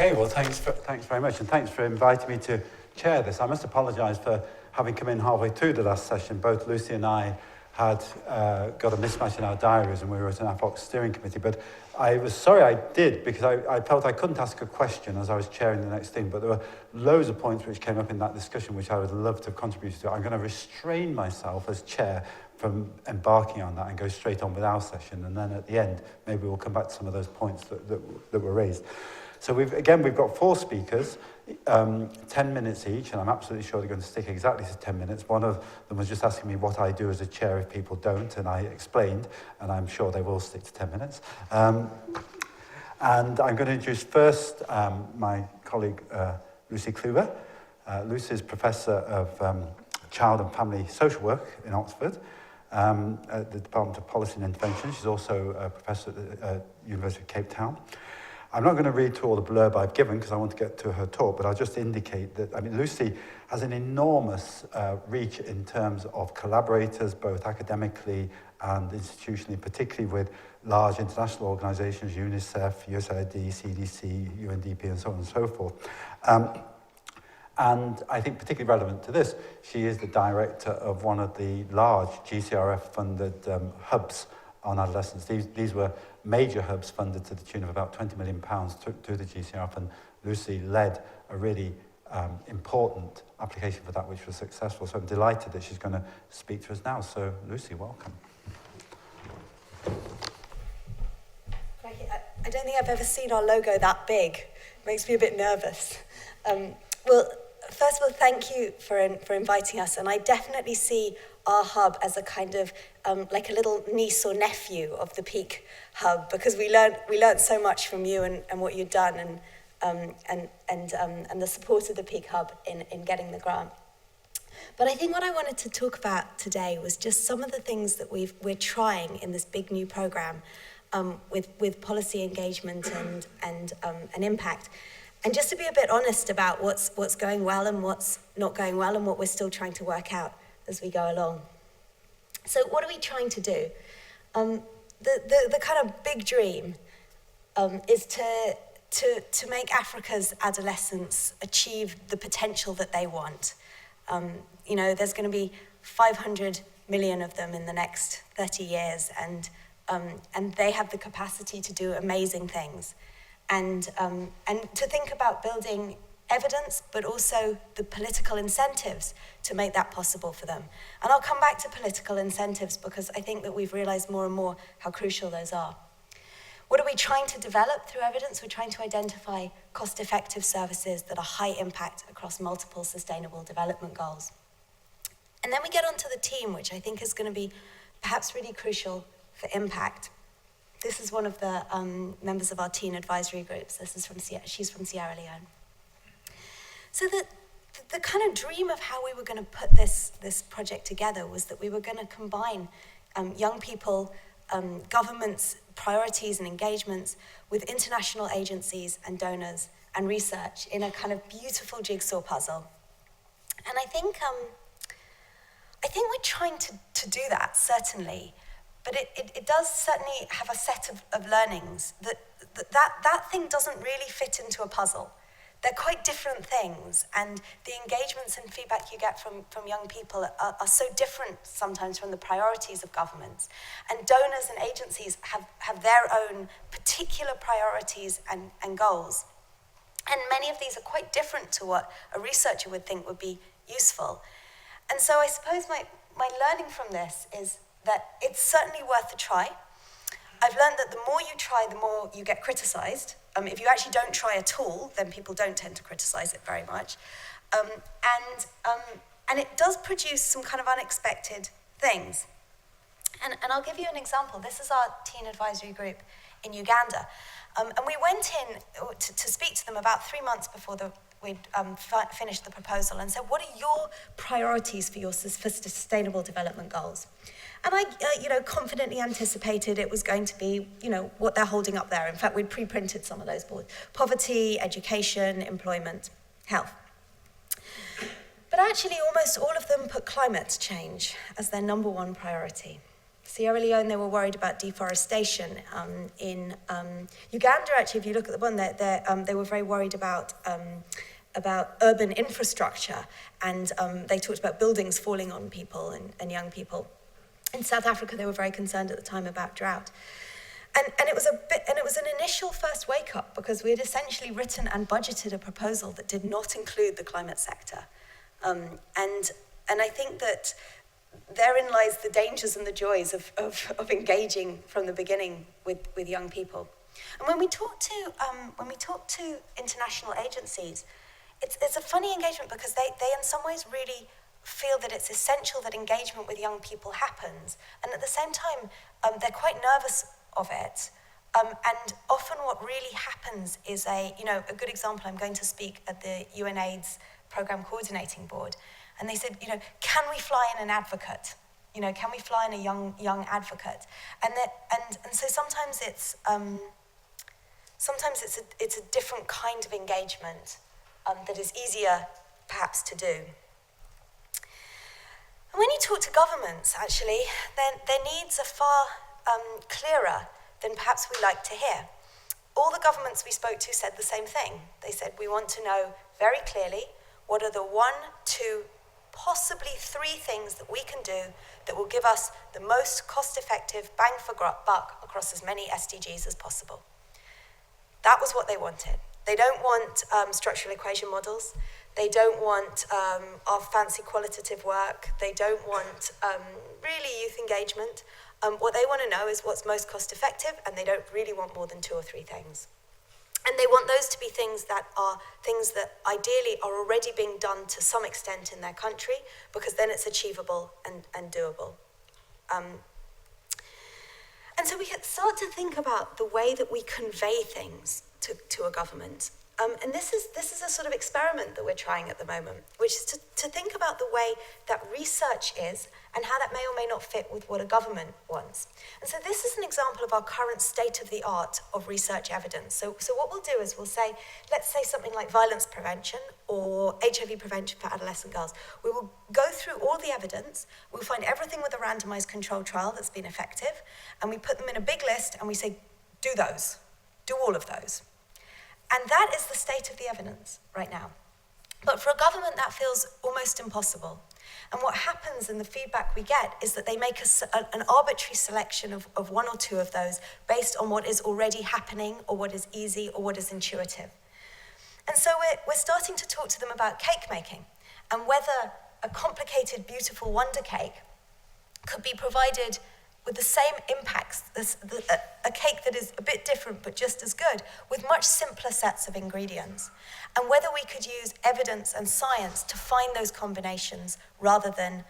Okay, well, thanks very much, and thanks for inviting me to chair this. I must apologise for having come in halfway through the last session. Both Lucy and I had got a mismatch in our diaries, and we were at an AFOX steering committee, but I was sorry I did, because I felt I couldn't ask a question as I was chairing the next thing, but there were loads of points which came up in that discussion which I would love to have contributed to. I'm going to restrain myself as chair from embarking on that and go straight on with our session, and then at the end maybe we'll come back to some of those points that were raised. So we've got 4 speakers, 10 minutes each, and I'm absolutely sure they're going to stick exactly to 10 minutes. One of them was just asking me what I do as a chair if people don't, and I explained, and I'm sure they will stick to 10 minutes. And I'm going to introduce first my colleague Lucy Kluber. Lucy is Professor of Child and Family Social Work in Oxford at the Department of Policy and Intervention. She's also a professor at the University of Cape Town. I'm not going to read through all the blurb I've given because I want to get to her talk, but I'll just indicate that, Lucy has an enormous reach in terms of collaborators, both academically and institutionally, particularly with large international organizations, UNICEF, USAID, CDC, UNDP, and so on and so forth. And I think particularly relevant to this, she is the director of one of the large GCRF-funded hubs on adolescence. These were major hubs funded to the tune of about £20 million through the GCRF, and Lucy led a really important application for that, which was successful. So I'm delighted that she's going to speak to us now. So Lucy, welcome. I don't think I've ever seen our logo that big. It makes me a bit nervous. Well, first of all, thank you for inviting us, and I definitely see our hub as a kind of like a little niece or nephew of the Peak Hub, because we learned so much from you and what you've done, and the support of the Peak Hub in getting the grant. But I think what I wanted to talk about today was just some of the things that we're trying in this big new program with policy engagement and impact. And just to be a bit honest about what's going well and what's not going well, and what we're still trying to work out as we go along. So what are we trying to do? The kind of big dream is to make Africa's adolescents achieve the potential that they want. There's going to be 500 million of them in the next 30 years, and they have the capacity to do amazing things. And to think about building evidence, but also the political incentives to make that possible for them. And I'll come back to political incentives because I think that we've realized more and more how crucial those are. What are we trying to develop through evidence? We're trying to identify cost-effective services that are high impact across multiple sustainable development goals. And then we get onto the team, which I think is going to be perhaps really crucial for impact. This is one of the members of our teen advisory groups. She's from Sierra Leone. So the kind of dream of how we were going to put this project together was that we were going to combine young people, governments, priorities and engagements with international agencies and donors and research in a kind of beautiful jigsaw puzzle. And I think we're trying to do that, certainly. But it does certainly have a set of learnings that thing doesn't really fit into a puzzle. They're quite different things, and the engagements and feedback you get from young people are so different sometimes from the priorities of governments. And donors and agencies have their own particular priorities and goals. And many of these are quite different to what a researcher would think would be useful. And so I suppose my learning from this is that it's certainly worth a try. I've learned that the more you try, the more you get criticized. If you actually don't try at all, then people don't tend to criticize it very much. And it does produce some kind of unexpected things. And I'll give you an example. This is our teen advisory group in Uganda. And we went in to speak to them about 3 months before we'd finished the proposal and said, what are your priorities for sustainable development goals? And I, confidently anticipated it was going to be, what they're holding up there. In fact, we'd pre-printed some of those boards. Poverty, education, employment, health. But actually, almost all of them put climate change as their number one priority. Sierra Leone, they were worried about deforestation. In Uganda, actually, if you look at the one, they were very worried about urban infrastructure, and they talked about buildings falling on people and young people. In South Africa, they were very concerned at the time about drought. And it was an initial first wake-up, because we had essentially written and budgeted a proposal that did not include the climate sector. And I think that therein lies the dangers and the joys of engaging from the beginning with young people. And when we talk to international agencies, it's a funny engagement, because they in some ways really feel that it's essential that engagement with young people happens, and at the same time they're quite nervous of it. And often what really happens is a good example. I'm going to speak at the UNAIDS Program Coordinating Board, and they said, can we fly in an advocate? Can we fly in a young advocate? And so sometimes it's a different kind of engagement that is easier perhaps to do. And when you talk to governments, actually, then their needs are far clearer than perhaps we like to hear. All the governments we spoke to said the same thing. They said, we want to know very clearly what are the 1, 2, possibly 3 things that we can do that will give us the most cost-effective bang for buck across as many SDGs as possible. That was what they wanted. They don't want structural equation models. They don't want our fancy qualitative work. They don't want really youth engagement. What they want to know is what's most cost effective, and they don't really want more than 2 or 3 things. And they want those to be things that ideally are already being done to some extent in their country, because then it's achievable and doable. And so we can start to think about the way that we convey things to a government. And this is a sort of experiment that we're trying at the moment, which is to think about the way that research is and how that may or may not fit with what a government wants. And so this is an example of our current state-of-the-art of research evidence. So what we'll do is we'll say, let's say something like violence prevention or HIV prevention for adolescent girls. We will go through all the evidence, we'll find everything with a randomized controlled trial that's been effective, and we put them in a big list and we say, do those, do all of those. And that is the state of the evidence right now. But for a government, that feels almost impossible. And what happens in the feedback we get is that they make an arbitrary selection of 1 or 2 of those based on what is already happening or what is easy or what is intuitive. And so we're starting to talk to them about cake making and whether a complicated, beautiful wonder cake could be provided with the same impacts, a cake that is a bit different but just as good, with much simpler sets of ingredients, and whether we could use evidence and science to find those combinations rather than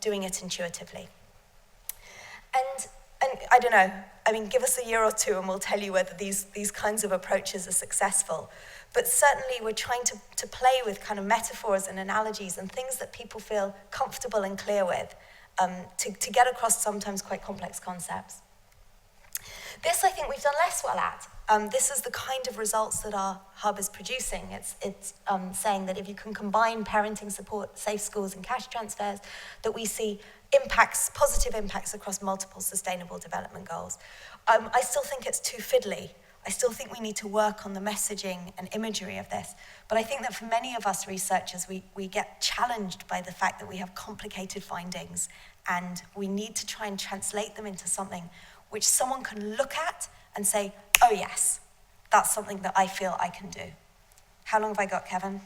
doing it intuitively. And I don't know, give us a year or 2 and we'll tell you whether these kinds of approaches are successful. But certainly we're trying to play with kind of metaphors and analogies and things that people feel comfortable and clear with, to get across sometimes quite complex concepts. This I think we've done less well at. This is the kind of results that our hub is producing. It's saying that if you can combine parenting support, safe schools and cash transfers, that we see positive impacts across multiple sustainable development goals. I still think it's too fiddly. I still think we need to work on the messaging and imagery of this. But I think that for many of us researchers, we get challenged by the fact that we have complicated findings, and we need to try and translate them into something which someone can look at and say, oh yes, that's something that I feel I can do. How long have I got, Kevin?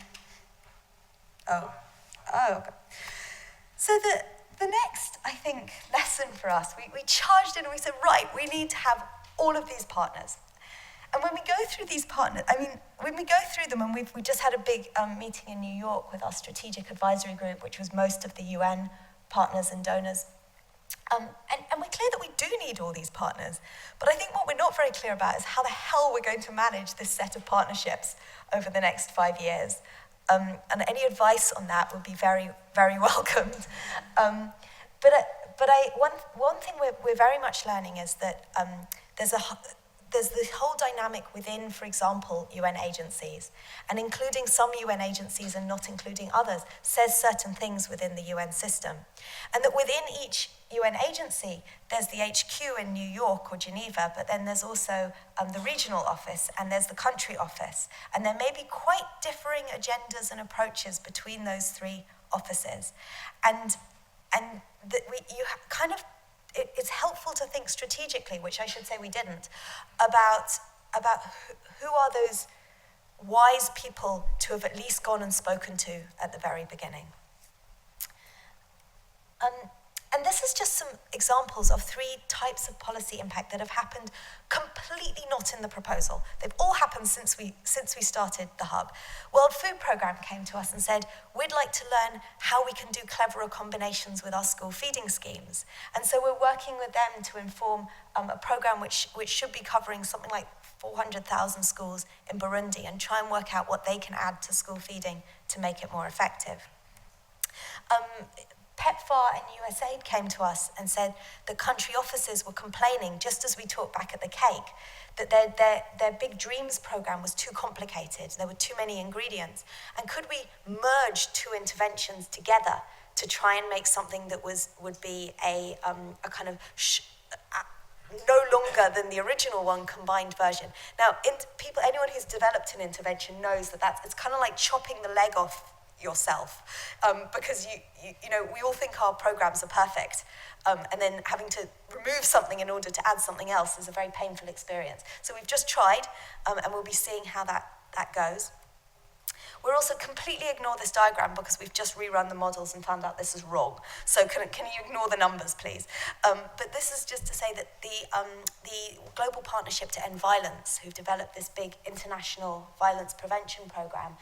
Oh. Okay. So the next, I think, lesson for us, we charged in and we said, right, we need to have all of these partners. And when we go through these partners, when we go through them, and we just had a big meeting in New York with our strategic advisory group, which was most of the UN partners and donors. And we're clear that we do need all these partners. But I think what we're not very clear about is how the hell we're going to manage this set of partnerships over the next 5 years. And any advice on that would be very, very welcomed. But one thing we're very much learning is that there's there's this whole dynamic within, for example, UN agencies, and including some UN agencies and not including others says certain things within the UN system. And that within each UN agency, there's the HQ in New York or Geneva, but then there's also the regional office and there's the country office. And there may be quite differing agendas and approaches between those three offices. And that it's helpful to think strategically, which I should say we didn't, about who are those wise people to have at least gone and spoken to at the very beginning. And this is just some examples of three types of policy impact that have happened completely not in the proposal. They've all happened since we started the hub. World Food Programme came to us and said, we'd like to learn how we can do cleverer combinations with our school feeding schemes. And so we're working with them to inform a programme which should be covering something like 400,000 schools in Burundi and try and work out what they can add to school feeding to make it more effective. PEPFAR and USAID came to us and said the country offices were complaining, just as we talked back at the cake, that their Big Dreams program was too complicated. There were too many ingredients. And could we merge two interventions together to try and make something that would be a kind of no longer than the original one combined version? Now, anyone who's developed an intervention knows that it's kind of like chopping the leg off yourself, because you know, we all think our programs are perfect, and then having to remove something in order to add something else is a very painful experience. So we've just tried, and we'll be seeing how that goes. We'll also completely ignore this diagram because we've just rerun the models and found out this is wrong. So can you ignore the numbers, please? But this is just to say that the Global Partnership to End Violence, who've developed this big international violence prevention program,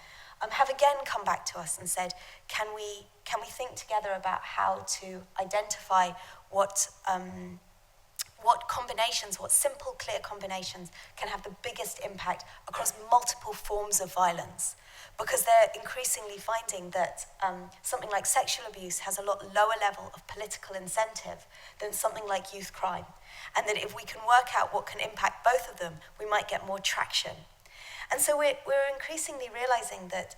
have again come back to us and said, can we think together about how to identify what combinations, what simple, clear combinations can have the biggest impact across multiple forms of violence? Because they're increasingly finding that something like sexual abuse has a lot lower level of political incentive than something like youth crime. And that if we can work out what can impact both of them, we might get more traction. And so we're increasingly realizing that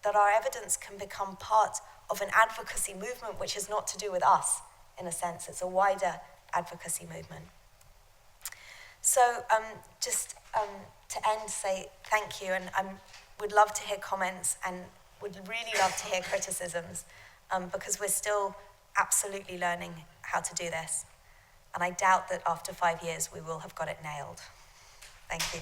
our evidence can become part of an advocacy movement, which is not to do with us, in a sense. It's a wider advocacy movement. So just to end, say thank you, and would love to hear comments and would really love to hear criticisms, because we're still absolutely learning how to do this. And I doubt that after 5 years we will have got it nailed. Thank you.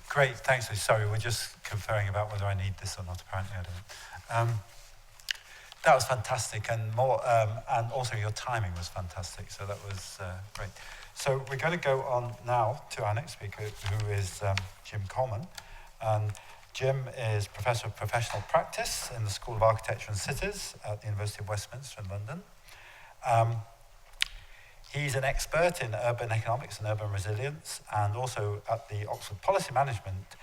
Great, thanks. Sorry, we're just conferring about whether I need this or not. Apparently I don't. That was fantastic, and and also your timing was fantastic, so that was great. So we're going to go on now to our next speaker, who is Jim Coleman. Jim is Professor of Professional Practice in the School of Architecture and Cities at the University of Westminster in London. He's an expert in urban economics and urban resilience, and also at the Oxford Policy Management,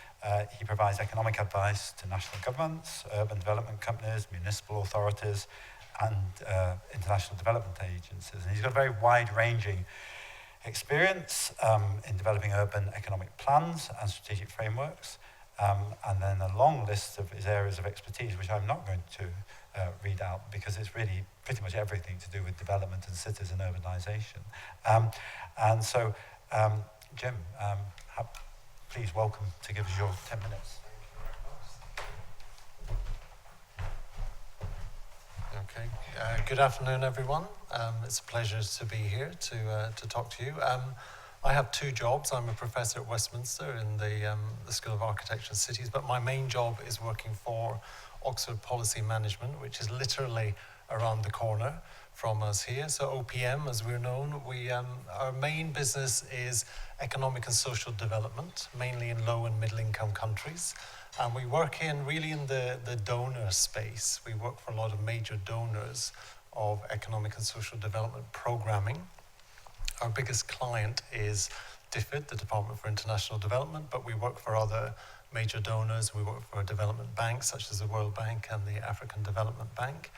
he provides economic advice to national governments, urban development companies, municipal authorities, and international development agencies. And he's got a very wide-ranging experience in developing urban economic plans and strategic frameworks, and then a long list of his areas of expertise, which I'm not going to read out because it's really pretty much everything to do with development and cities and urbanization. And so, Jim, please welcome to give us your 10 minutes. Okay. Good afternoon, everyone. It's a pleasure to be here to talk to you. I have two jobs. I'm a professor at Westminster in the School of Architecture and Cities, but my main job is working for Oxford Policy Management, which is literally around the corner from us here. So OPM, as we're known, our main business is economic and social development, mainly in low and middle income countries. And we work really in the donor space. We work for a lot of major donors of economic and social development programming. Our biggest client is DFID, the Department for International Development, but we work for other major donors. We work for development banks such as the World Bank and the African Development Bank.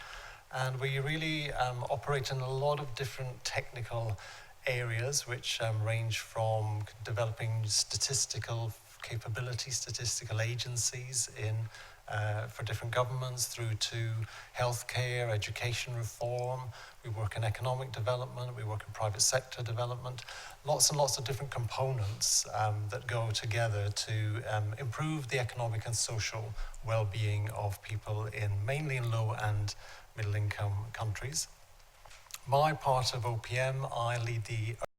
And we really operate in a lot of different technical areas, which range from developing statistical capability, statistical agencies for different governments, through to healthcare, education reform. We work in economic development, we work in private sector development. Lots and lots of different components that go together to improve the economic and social well-being of people mainly in low and middle income countries. My part of OPM, I lead the